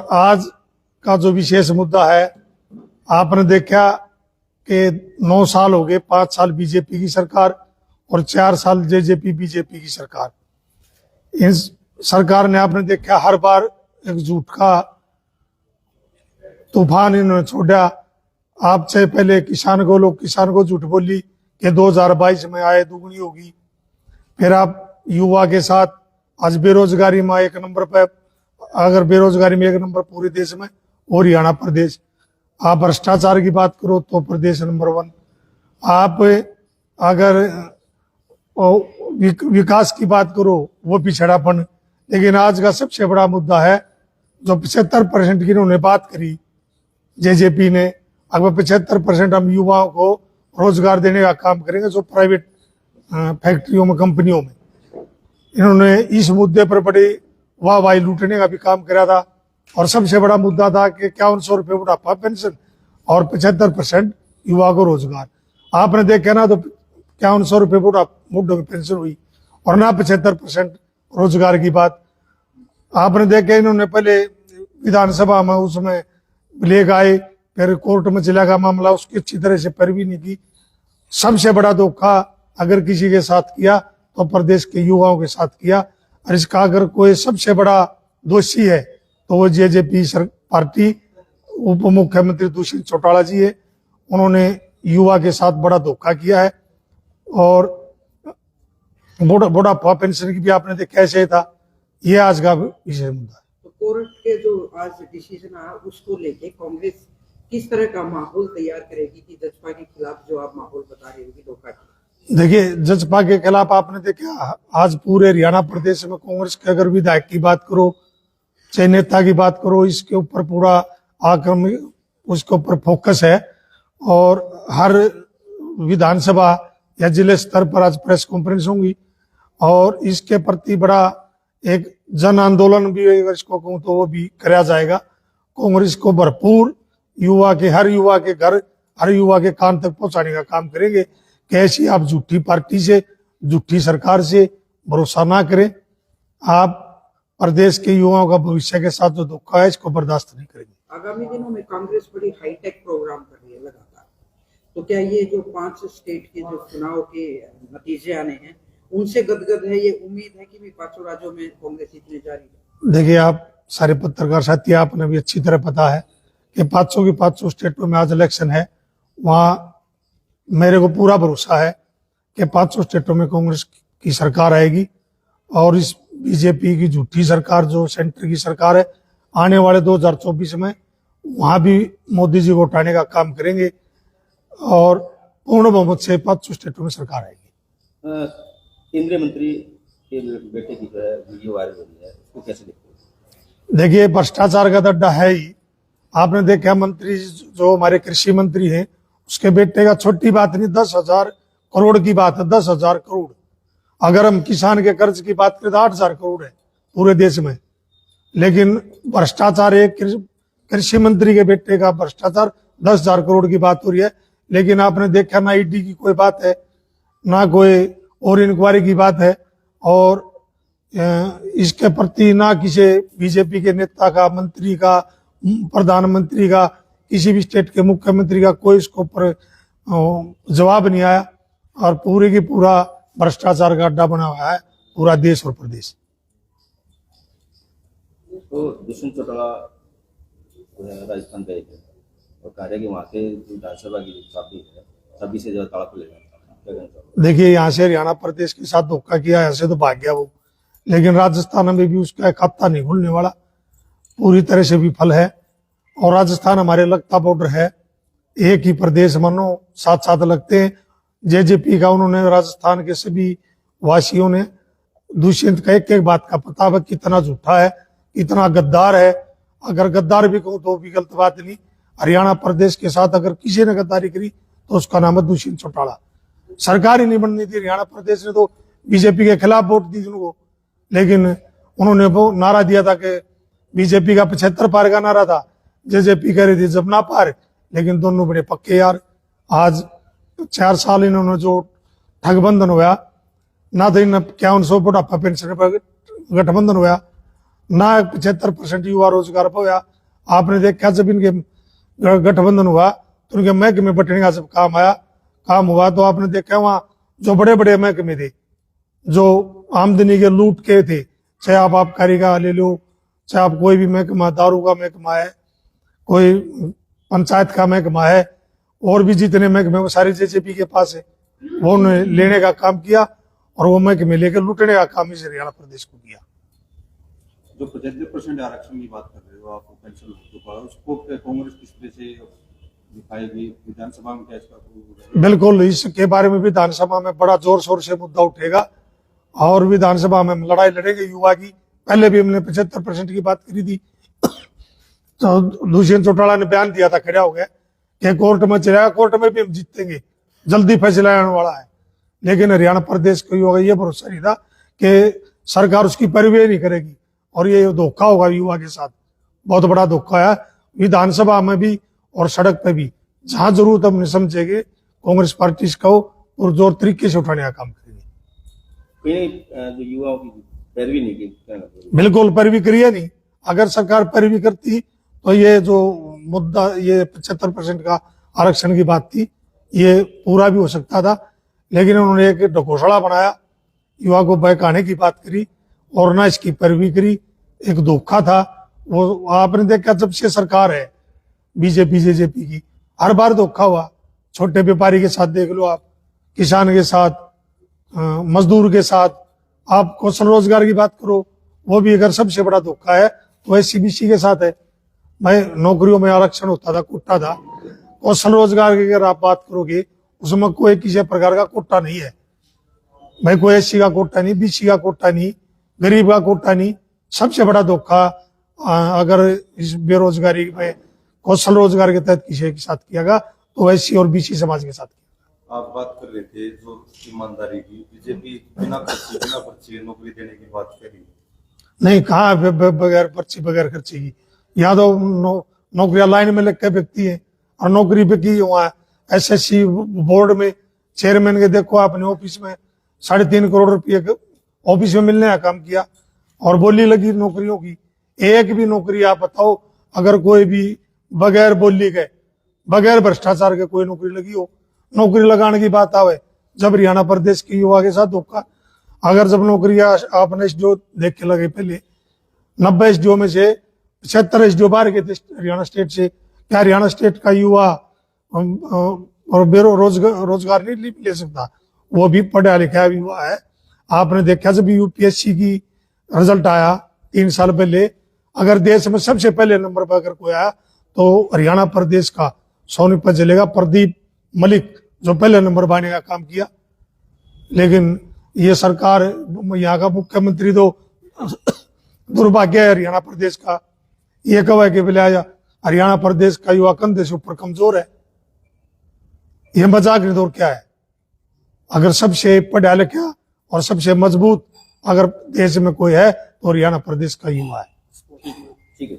आज का जो विशेष मुद्दा है, आपने देखा कि 9 साल हो गए, 5 साल बीजेपी की सरकार और 4 साल जेजेपी बीजेपी की सरकार। इस सरकार ने आपने देखा हर बार एक झूठ का तूफान इन्होंने छोड़ा। आपसे पहले किसान को झूठ बोली कि 2022 में आय दुगनी होगी। फिर आप युवा के साथ आज बेरोजगारी में एक नंबर पर, अगर बेरोजगारी में एक नंबर पूरे देश में और हरियाणा प्रदेश। आप भ्रष्टाचार की बात करो तो प्रदेश नंबर 1। आप अगर विकास की बात करो वो पिछड़ापन। लेकिन आज का सबसे बड़ा मुद्दा है जो 75% की इन्होंने बात करी जेजेपी ने, अगर 75% हम युवाओं को रोजगार देने का काम करेंगे जो प्राइवेट फैक्ट्रियों में, कंपनियों में। इन्होंने इस मुद्दे पर बड़े वाहवाही लूटने का भी काम करा था। और सबसे बड़ा मुद्दा था कि 5100 रुपये बुढ़ापा पेंशन और 75% युवा को रोजगार। आपने देखा ना, तो 5100 रुपये बुढ़ों की पेंशन हुई और ना 75% रोजगार की बात। आपने देखा इन्होंने पहले विधानसभा में उसमें लेकर आए, फिर कोर्ट में चला गया मामला, उसकी अच्छी तरह से पैरवी नहीं की। सबसे बड़ा धोखा अगर किसी के साथ किया तो प्रदेश के युवाओं के साथ किया। और इसका अगर कोई सबसे बड़ा दोषी है तो वो जेजेपी पार्टी, उप मुख्यमंत्री दुष्यंत चौटाला जी है। उन्होंने युवा के साथ बड़ा धोखा किया है। और बुढ़ापा पेंशन की भी आपने देखा कैसे था। ये आज का विषय मुद्दा है। तो कोर्ट के जो आज डिसीजन आया उसको लेके कांग्रेस किस तरह का माहौल तैयार करेगी कि जजपा के खिलाफ जो आप माहौल बता रहे हो धोखा की? देखिए, जजपा के खिलाफ आपने देखा आज पूरे हरियाणा प्रदेश में कांग्रेस के अगर विधायक की बात करो, चाहे नेता की बात करो, इसके ऊपर पूरा आक्रमण उसके ऊपर फोकस है। और हर विधानसभा या जिले स्तर पर आज प्रेस कॉन्फ्रेंस होंगी और इसके प्रति बड़ा एक जन आंदोलन भी, अगर इसको कहूं तो वो भी कराया जाएगा। कांग्रेस को भरपूर हर युवा के घर, हर युवा के कान तक पहुंचाने का काम करेंगे। कैसी आप झूठी पार्टी से, झूठी सरकार से भरोसा ना करें। आप प्रदेश के युवाओं का भविष्य के साथ जो धोखा है इसको बर्दाश्त नहीं करेंगे। आगामी दिनों में कांग्रेस बड़ी हाईटेक प्रोग्राम कर रही है लगातार, तो क्या ये जो 5 स्टेट के जो चुनाव के नतीजे आने हैं उनसे गदगद है? ये उम्मीद है कि भी 5 राज्यों में कांग्रेस इतने जारी है? देखिए, आप सारे पत्रकार साथी, आपने भी अच्छी तरह पता है कि 500 की 500 स्टेटों में आज इलेक्शन है। वहां मेरे को पूरा भरोसा है कि 500 स्टेटों में कांग्रेस की सरकार आएगी। और इस बीजेपी की झूठी सरकार जो सेंटर की सरकार है, आने वाले 2024 में वहां भी मोदी जी को उठाने का काम करेंगे और पूर्ण बहुमत से 500 स्टेटों में सरकार आएगी। केंद्रीय मंत्री के बेटे की जो है वीडियो वायरल हो रही है, उसको कैसे देखते हैं? देखिए, भ्रष्टाचार का अड्डा है ही। आपने देखा मंत्री जो हमारे कृषि मंत्री हैं, उसके बेटे का छोटी बात नहीं, 10,000 करोड़ की बात है। 10,000 करोड़। अगर हम किसान के कर्ज की बात करें तो 8,000 करोड़ है पूरे देश में। लेकिन भ्रष्टाचार, एक कृषि मंत्री के बेटे का भ्रष्टाचार 10,000 करोड़ की बात हो रही है। लेकिन आपने देखा ना ईडी की कोई बात है, ना कोई और इंक्वायरी की बात है। और इसके प्रति ना किसी बीजेपी के नेता का, मंत्री का, प्रधानमंत्री का, किसी भी स्टेट के मुख्यमंत्री का कोई इसके ऊपर जवाब नहीं आया। और पूरे की पूरा भ्रष्टाचार का अड्डा बना हुआ है पूरा देश और प्रदेश। तो दुष्यंत चौटाला राजस्थान गए थे और कहा कि वहाँ के विधानसभा की चाबी है, चाबी से जो ताला खुलेगा। देखिए, यहाँ से हरियाणा प्रदेश के साथ धोखा किया, ऐसे तो भाग गया वो। लेकिन राजस्थान में भी उसका खाता नहीं खुलने वाला, पूरी तरह से विफल है। और राजस्थान हमारे लगता बॉर्डर है, एक ही प्रदेश मानो साथ साथ लगते हैं। जेजेपी का उन्होंने राजस्थान के सभी वासियों ने दुष्यंत का एक बात का पता है कितना झूठा है, कितना गद्दार है। अगर गद्दार भी कहूं तो भी गलत बात नहीं। हरियाणा प्रदेश के साथ अगर किसी ने गद्दारी करी तो उसका नाम है दुष्यंत चौटाला। सरकार ही नहीं बननी थी। हरियाणा प्रदेश ने तो बीजेपी के खिलाफ वोट दी उनको। लेकिन उन्होंने वो नारा दिया था कि बीजेपी का 75 पार का नारा था, जेजेपी कह रही थी जब ना पार। लेकिन दोनों बड़े पक्के यार। आज 4 साल इन्होंने जो ठगबंधन होया ना, तो इन 5100 बुढ़ापा पेंशन पर गठबंधन होया ना, 75% युवा रोजगार पर होया आपने देखा जब इनके गठबंधन हुआ तो उनके महकमे बटने का जब काम हुआ तो आपने देखा वहां जो बड़े बड़े महकमे थे जो आमदनी के लूट के थे, चाहे आप आबकारी का ले लो, चाहे आप कोई भी महकमा, दारू का महकमा है, कोई पंचायत का महकमा है, और भी जितने महकमे वो सारे जेजेपी के पास है, वो उन्होंने लेने का काम किया और वो महकमे लेकर लूटने का काम इस हरियाणा प्रदेश को किया। जो 75% आरक्षण की बात कर रहे हो आप, पेंशन उसको कांग्रेस किस तरह से दिखाएगी विधानसभा में, क्या इसका? बिल्कुल, इसके बारे में विधानसभा में बड़ा जोर शोर से मुद्दा उठेगा और विधानसभा में लड़ाई लड़ेंगे युवा की। पहले भी हमने 75% की बात करी थी तो दुष्यंत चौटाला ने बयान दिया था, खड़ा हो गया कि कोर्ट में चलेगा, कोर्ट में भी हम जीतेंगे, जल्दी फैसला आने वाला है। लेकिन हरियाणा प्रदेश को युवा ये भरोसा नहीं था कि सरकार उसकी पैरवी नहीं करेगी और ये धोखा होगा युवा के साथ, बहुत बड़ा धोखा है। विधानसभा में भी और सड़क पे भी जहां जरूरत हमने समझेंगे कांग्रेस पार्टी इसको पुरजोर तरीके से उठाने का काम करेगी। कहीं जो युवाओं की पैरवी नहीं की, बिल्कुल पैरवी करिए नहीं। अगर सरकार पैरवी करती तो ये जो मुद्दा, ये 75% का आरक्षण की बात थी, ये पूरा भी हो सकता था। लेकिन उन्होंने एक ढकोसला बनाया, युवा को बहकाने की बात करी और ना इसकी पैरवी करी, एक धोखा था वो। आपने देखा जब से सरकार है बीजेपी जेजेपी की, हर बार धोखा हुआ। छोटे व्यापारी के साथ देख लो आप, किसान के साथ, मजदूर के साथ, आप कौशल रोजगार की बात करो, वो भी अगर सबसे बड़ा धोखा है तो एससीबीसी के साथ है। भाई नौकरियों में आरक्षण होता था, कोटा था। कौशल रोजगार की अगर आप बात करोगे उसमें कोई किसी प्रकार का कोटा नहीं है भाई, कोई एससी का कोटा नहीं, बीसी का कोटा नहीं, गरीब का कोटा नहीं। सबसे बड़ा धोखा अगर इस बेरोजगारी में कौशल रोजगार के तहत किसी के साथ किया गया तो एससी और बीसी समाज के साथ किया। आप बात कर रहे थे जो ईमानदारी की, बीजेपी बिना पर्ची नौकरी देने की बात करी नहीं, कहाँ बगैर पर्ची बगैर खर्चे की। यहाँ तो नौकरियां लाइन में लग के व्यक्ति है और नौकरी पे की हुआ एसएससी बोर्ड में चेयरमैन के देखो आपने ऑफिस में 3.5 करोड़ रुपये ऑफिस में मिलने का काम किया और बोली लगी नौकरियों की। एक भी नौकरी आप बताओ अगर कोई भी बगैर बोली के, बगैर भ्रष्टाचार के कोई नौकरी लगी हो। नौकरी लगाने की बात आवे जब हरियाणा प्रदेश की युवा के साथ धोखा। अगर जब नौकरी आपने एसडीओ देख के लगे, पहले 90 एसडीओ में से 75 एसडीओ बाहर के थे हरियाणा स्टेट से। क्या हरियाणा स्टेट का युवा और रोजगार नहीं ले सकता? वो भी पढ़ा लिखा युवा है। आपने देखा जब यूपीएससी की रिजल्ट आया 3 साल पहले, अगर देश में सबसे पहले नंबर पर अगर कोई आया तो हरियाणा प्रदेश का सोनीपत जिले का प्रदीप मलिक, जो पहले नंबर पाने का काम किया। लेकिन ये सरकार, यहाँ का मुख्यमंत्री तो दुर्भाग्य है हरियाणा प्रदेश का। ये कब है कि बोले हरियाणा प्रदेश का युवा कंधे से ऊपर कमजोर है। ये मजाक नहीं तो क्या है? अगर सबसे पढ़ा लिखा और सबसे मजबूत अगर देश में कोई है तो हरियाणा प्रदेश का युवा है। ठीक है।